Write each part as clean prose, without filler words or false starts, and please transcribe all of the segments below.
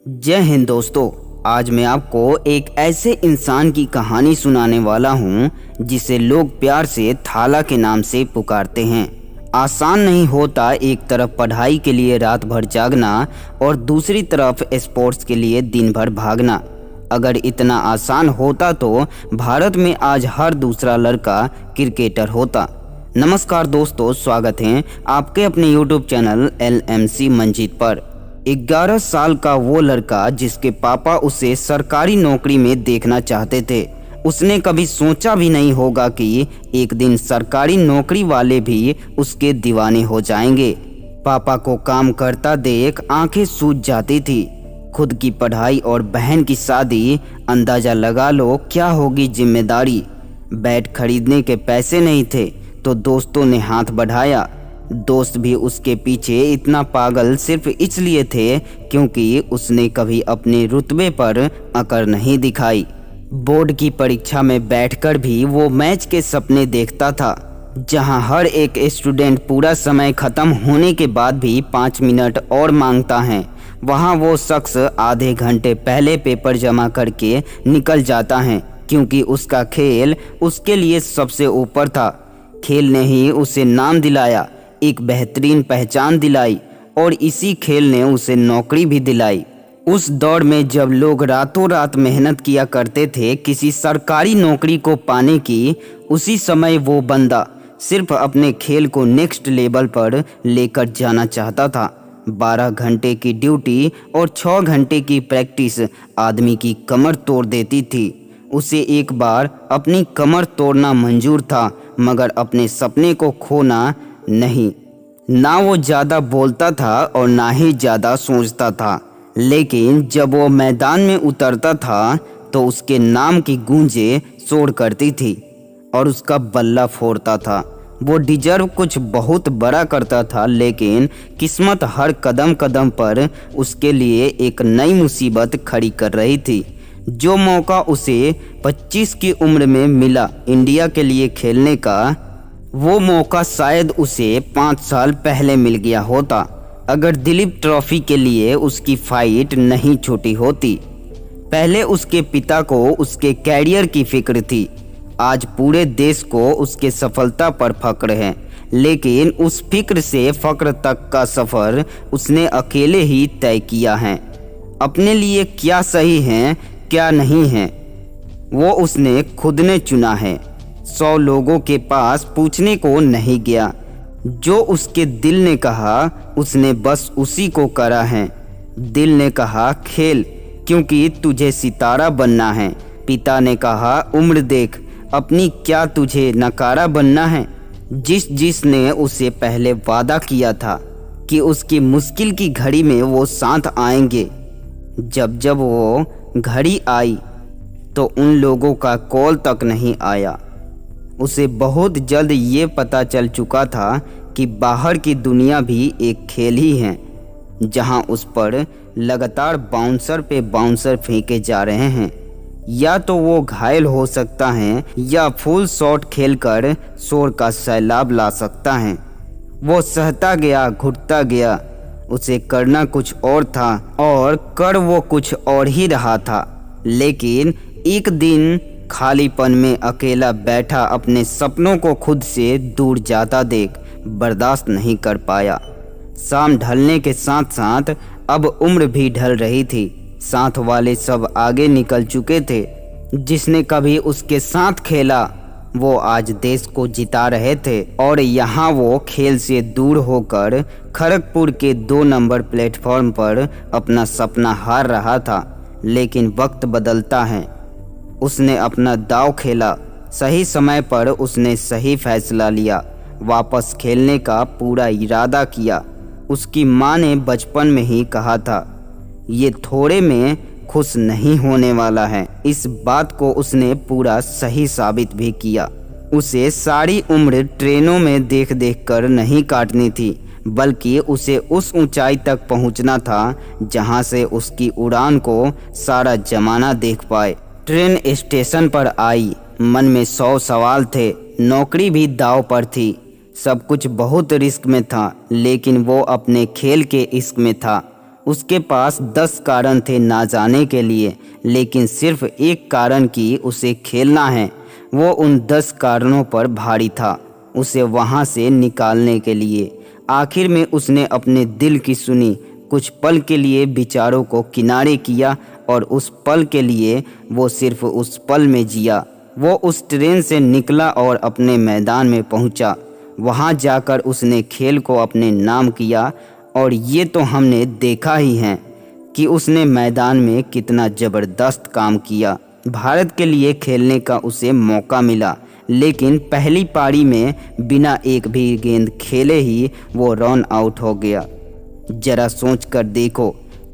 जय हिंद दोस्तों। आज मैं आपको एक ऐसे इंसान की कहानी सुनाने वाला हूँ जिसे लोग प्यार से थाला के नाम से पुकारते हैं। आसान नहीं होता एक तरफ पढ़ाई के लिए रात भर जागना और दूसरी तरफ स्पोर्ट्स के लिए दिन भर भागना। अगर इतना आसान होता तो भारत में आज हर दूसरा लड़का क्रिकेटर होता। नमस्कार दोस्तों, स्वागत है आपके अपने YouTube चैनल LMC मंजीत पर। 11 साल का वो लड़का जिसके पापा उसे सरकारी नौकरी में देखना चाहते थे, उसने कभी सोचा भी नहीं होगा कि एक दिन सरकारी नौकरी वाले भी उसके दीवाने हो जाएंगे। पापा को काम करता देख आंखें सूज जाती थी। खुद की पढ़ाई और बहन की शादी, अंदाजा लगा लो क्या होगी जिम्मेदारी। बैट खरीदने के पैसे नहीं थे तो दोस्तों ने हाथ बढ़ाया। दोस्त भी उसके पीछे इतना पागल सिर्फ इसलिए थे क्योंकि उसने कभी अपने रुतबे पर अकड़ नहीं दिखाई। बोर्ड की परीक्षा में बैठकर भी वो मैच के सपने देखता था, जहां हर एक स्टूडेंट पूरा समय खत्म होने के बाद भी 5 मिनट और मांगता है। वहां वो शख्स आधे घंटे पहले पेपर जमा करके निकल जाता है क्योंकि उसका खेल उसके लिए सबसे ऊपर था। खेल ने ही उसे नाम दिलाया, एक बेहतरीन पहचान दिलाई और इसी खेल ने उसे नौकरी भी दिलाई। उस दौर में जब लोग रातों रात मेहनत किया करते थे किसी सरकारी नौकरी को पाने की, उसी समय वो बंदा सिर्फ अपने खेल को नेक्स्ट लेवल पर लेकर जाना चाहता था। 12 घंटे की ड्यूटी और 6 घंटे की प्रैक्टिस आदमी की कमर तोड़ देती थी। उसे एक बार अपनी कमर तोड़ना मंजूर था, मगर अपने सपने को खोना नहीं। ना वो ज़्यादा बोलता था और ना ही ज़्यादा सोचता था, लेकिन जब वो मैदान में उतरता था तो उसके नाम की गूंजें शोर करती थी और उसका बल्ला फोड़ता था। वो डिजर्व कुछ बहुत बड़ा करता था, लेकिन किस्मत हर कदम कदम पर उसके लिए एक नई मुसीबत खड़ी कर रही थी। जो मौका उसे 25 की उम्र में मिला इंडिया के लिए खेलने का, वो मौका शायद उसे 5 साल पहले मिल गया होता अगर दिलीप ट्रॉफी के लिए उसकी फाइट नहीं छूटी होती। पहले उसके पिता को उसके कैरियर की फिक्र थी, आज पूरे देश को उसके सफलता पर फक्र है, लेकिन उस फिक्र से फक्र तक का सफ़र उसने अकेले ही तय किया है। अपने लिए क्या सही है क्या नहीं है वो उसने खुद ने चुना है। 100 लोगों के पास पूछने को नहीं गया। जो उसके दिल ने कहा उसने बस उसी को करा है। दिल ने कहा खेल क्योंकि तुझे सितारा बनना है। पिता ने कहा उम्र देख अपनी क्या तुझे नकारा बनना है। जिसने उसे पहले वादा किया था कि उसकी मुश्किल की घड़ी में वो साथ आएंगे, जब वो घड़ी आई तो उन लोगों का कॉल तक नहीं आया। उसे बहुत जल्द ये पता चल चुका था कि बाहर की दुनिया भी एक खेल ही है, जहां उस पर लगातार बाउंसर पे बाउंसर फेंके जा रहे हैं। या तो वो घायल हो सकता है या फुल शॉट खेलकर शोर का सैलाब ला सकता है। वो सहता गया, घुटता गया। उसे करना कुछ और था और कर वो कुछ और ही रहा था। लेकिन एक दिन खालीपन में अकेला बैठा अपने सपनों को खुद से दूर जाता देख बर्दाश्त नहीं कर पाया। शाम ढलने के साथ साथ अब उम्र भी ढल रही थी। साथ वाले सब आगे निकल चुके थे। जिसने कभी उसके साथ खेला वो आज देश को जिता रहे थे और यहाँ वो खेल से दूर होकर खड़गपुर के 2 नंबर प्लेटफॉर्म पर अपना सपना हार रहा था। लेकिन वक्त बदलता है। उसने अपना दांव खेला, सही समय पर उसने सही फैसला लिया, वापस खेलने का पूरा इरादा किया। उसकी माँ ने बचपन में ही कहा था ये थोड़े में खुश नहीं होने वाला है। इस बात को उसने पूरा सही साबित भी किया। उसे सारी उम्र ट्रेनों में देख देख कर नहीं काटनी थी, बल्कि उसे उस ऊंचाई तक पहुंचना था जहां से उसकी उड़ान को सारा जमाना देख पाए। ट्रेन स्टेशन पर आई। मन में 100 सवाल थे। नौकरी भी दांव पर थी। सब कुछ बहुत रिस्क में था, लेकिन वो अपने खेल के इश्क में था। उसके पास 10 कारण थे ना जाने के लिए, लेकिन सिर्फ एक कारण कि उसे खेलना है। वो उन 10 कारणों पर भारी था, उसे वहाँ से निकालने के लिए। आखिर में उसने अपने दिल की सुनी, कुछ पल के लिए विचारों को किनारे किया और उस पल के लिए वो सिर्फ उस पल में जिया। वो उस ट्रेन से निकला और अपने मैदान में पहुंचा। वहां जाकर उसने खेल को अपने नाम किया और ये तो हमने देखा ही है कि उसने मैदान में कितना ज़बरदस्त काम किया। भारत के लिए खेलने का उसे मौका मिला, लेकिन पहली पारी में बिना एक भी गेंद खेले ही वो रन आउट हो गया। जरा सोच कर देखो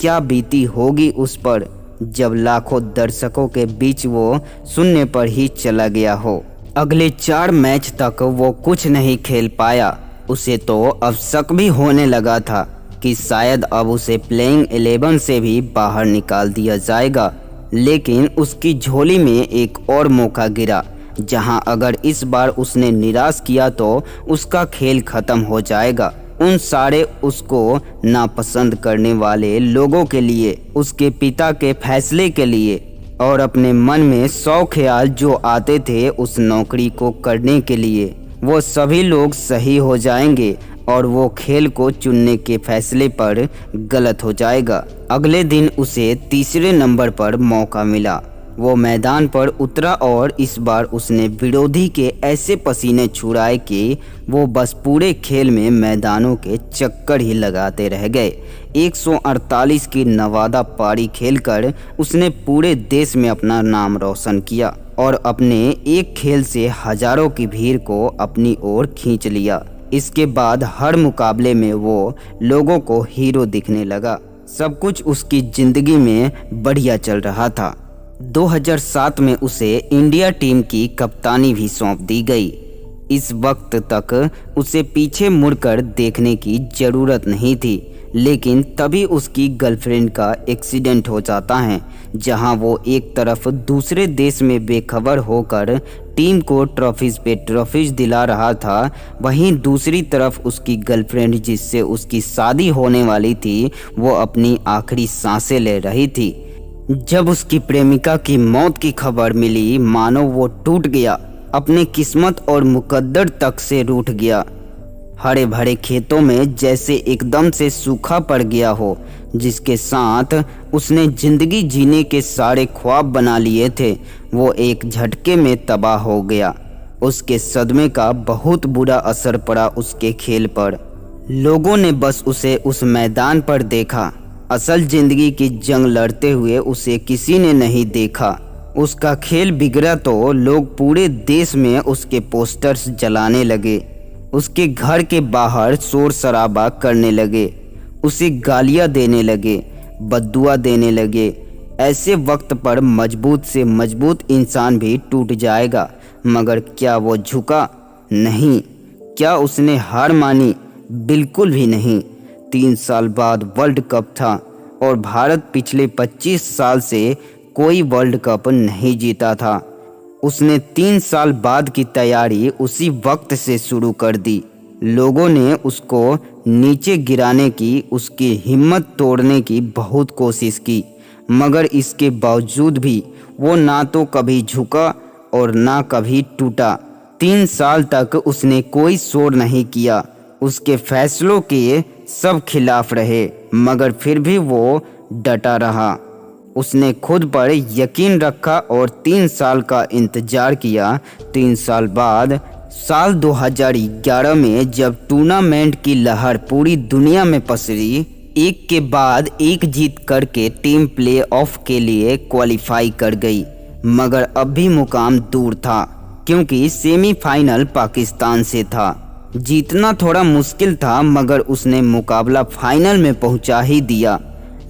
क्या बीती होगी उस पर जब लाखों दर्शकों के बीच वो शून्य पर ही चला गया हो। अगले 4 मैच तक वो कुछ नहीं खेल पाया। उसे तो अब शक भी होने लगा था कि शायद अब उसे प्लेइंग 11 से भी बाहर निकाल दिया जाएगा। लेकिन उसकी झोली में एक और मौका गिरा, जहां अगर इस बार उसने निराश किया तो उसका खेल खत्म हो जाएगा। उन सारे उसको नापसंद करने वाले लोगों के लिए, उसके पिता के फैसले के लिए और अपने मन में 100 ख्याल जो आते थे उस नौकरी को करने के लिए, वो सभी लोग सही हो जाएंगे और वो खेल को चुनने के फैसले पर गलत हो जाएगा। अगले दिन उसे तीसरे नंबर पर मौका मिला। वो मैदान पर उतरा और इस बार उसने विरोधी के ऐसे पसीने छुड़ाए कि वो बस पूरे खेल में मैदानों के चक्कर ही लगाते रह गए। 148 की नवादा पारी खेलकर उसने पूरे देश में अपना नाम रोशन किया और अपने एक खेल से हजारों की भीड़ को अपनी ओर खींच लिया। इसके बाद हर मुकाबले में वो लोगों को हीरो दिखने लगा। सब कुछ उसकी जिंदगी में बढ़िया चल रहा था। 2007 में उसे इंडिया टीम की कप्तानी भी सौंप दी गई। इस वक्त तक उसे पीछे मुड़कर देखने की ज़रूरत नहीं थी, लेकिन तभी उसकी गर्लफ्रेंड का एक्सीडेंट हो जाता है। जहां वो एक तरफ दूसरे देश में बेखबर होकर टीम को ट्रॉफीज़ पे ट्रॉफीज़ दिला रहा था, वहीं दूसरी तरफ उसकी गर्लफ्रेंड जिससे उसकी शादी होने वाली थी, वो अपनी आखिरी सांसें ले रही थी। जब उसकी प्रेमिका की मौत की खबर मिली, मानो वो टूट गया, अपने किस्मत और मुकद्दर तक से रूठ गया। हरे भरे खेतों में जैसे एकदम से सूखा पड़ गया हो, जिसके साथ उसने जिंदगी जीने के सारे ख्वाब बना लिए थे, वो एक झटके में तबाह हो गया। उसके सदमे का बहुत बुरा असर पड़ा उसके खेल पर। लोगों ने बस उसे उस मैदान पर देखा, असल जिंदगी की जंग लड़ते हुए उसे किसी ने नहीं देखा। उसका खेल बिगड़ा तो लोग पूरे देश में उसके पोस्टर्स जलाने लगे, उसके घर के बाहर शोर शराबा करने लगे, उसे गालियां देने लगे, बद्दुआ देने लगे। ऐसे वक्त पर मजबूत से मजबूत इंसान भी टूट जाएगा, मगर क्या वो झुका? नहीं। क्या उसने हार मानी? बिल्कुल भी नहीं। 3 साल बाद वर्ल्ड कप था और भारत पिछले 25 साल से कोई वर्ल्ड कप नहीं जीता था। उसने 3 साल बाद की तैयारी उसी वक्त से शुरू कर दी। लोगों ने उसको नीचे गिराने की, उसकी हिम्मत तोड़ने की बहुत कोशिश की, मगर इसके बावजूद भी वो ना तो कभी झुका और ना कभी टूटा। 3 साल तक उसने कोई शोर नहीं किया, उसके फैसलों के सब खिलाफ रहे, मगर फिर भी वो डटा रहा। उसने खुद पर यकीन रखा और 3 साल का इंतजार किया। 3 साल बाद साल 2011 में जब टूर्नामेंट की लहर पूरी दुनिया में पसरी, एक के बाद एक जीत करके टीम प्ले ऑफ के लिए क्वालिफाई कर गई, मगर अब भी मुकाम दूर था क्योंकि सेमीफाइनल पाकिस्तान से था। जीतना थोड़ा मुश्किल था, मगर उसने मुकाबला फाइनल में पहुंचा ही दिया।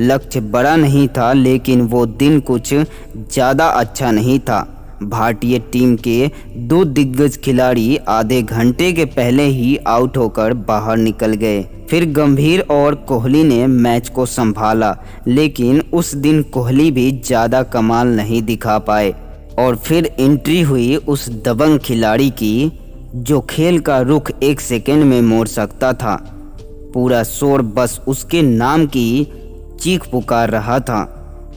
लक्ष्य बड़ा नहीं था, लेकिन वो दिन कुछ ज़्यादा अच्छा नहीं था। भारतीय टीम के 2 दिग्गज खिलाड़ी आधे घंटे के पहले ही आउट होकर बाहर निकल गए। फिर गंभीर और कोहली ने मैच को संभाला, लेकिन उस दिन कोहली भी ज़्यादा कमाल नहीं दिखा पाए। और फिर एंट्री हुई उस दबंग खिलाड़ी की जो खेल का रुख 1 सेकंड में मोड़ सकता था। पूरा शोर बस उसके नाम की चीख पुकार रहा था।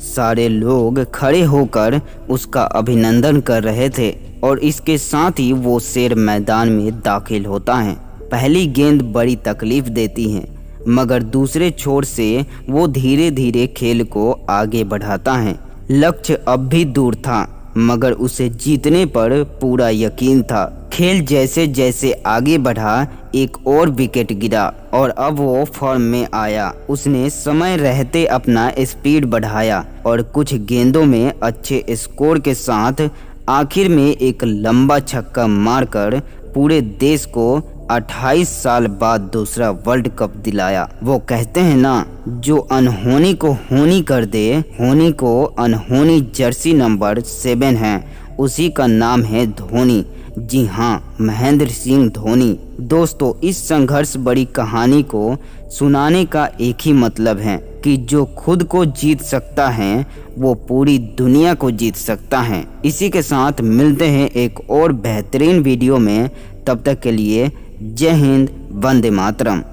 सारे लोग खड़े होकर उसका अभिनंदन कर रहे थे और इसके साथ ही वो शेर मैदान में दाखिल होता है। पहली गेंद बड़ी तकलीफ देती है, मगर दूसरे छोर से वो धीरे धीरे खेल को आगे बढ़ाता है। लक्ष्य अब भी दूर था, मगर उसे जीतने पर पूरा यकीन था। खेल जैसे जैसे आगे बढ़ा, एक और विकेट गिरा और अब वो फॉर्म में आया। उसने समय रहते अपना स्पीड बढ़ाया और कुछ गेंदों में अच्छे स्कोर के साथ आखिर में एक लंबा छक्का मारकर पूरे देश को 28 साल बाद दूसरा वर्ल्ड कप दिलाया। वो कहते हैं ना, जो अनहोनी को होनी कर दे, होनी को अनहोनी जर्सी नंबर 7 है, उसी का नाम है धोनी। जी हाँ, महेंद्र सिंह धोनी। दोस्तों, इस संघर्ष बड़ी कहानी को सुनाने का एक ही मतलब है कि जो खुद को जीत सकता है वो पूरी दुनिया को जीत सकता है। इसी के साथ मिलते हैं एक और बेहतरीन वीडियो में। तब तक के लिए जय हिंद, वंदे मातरम।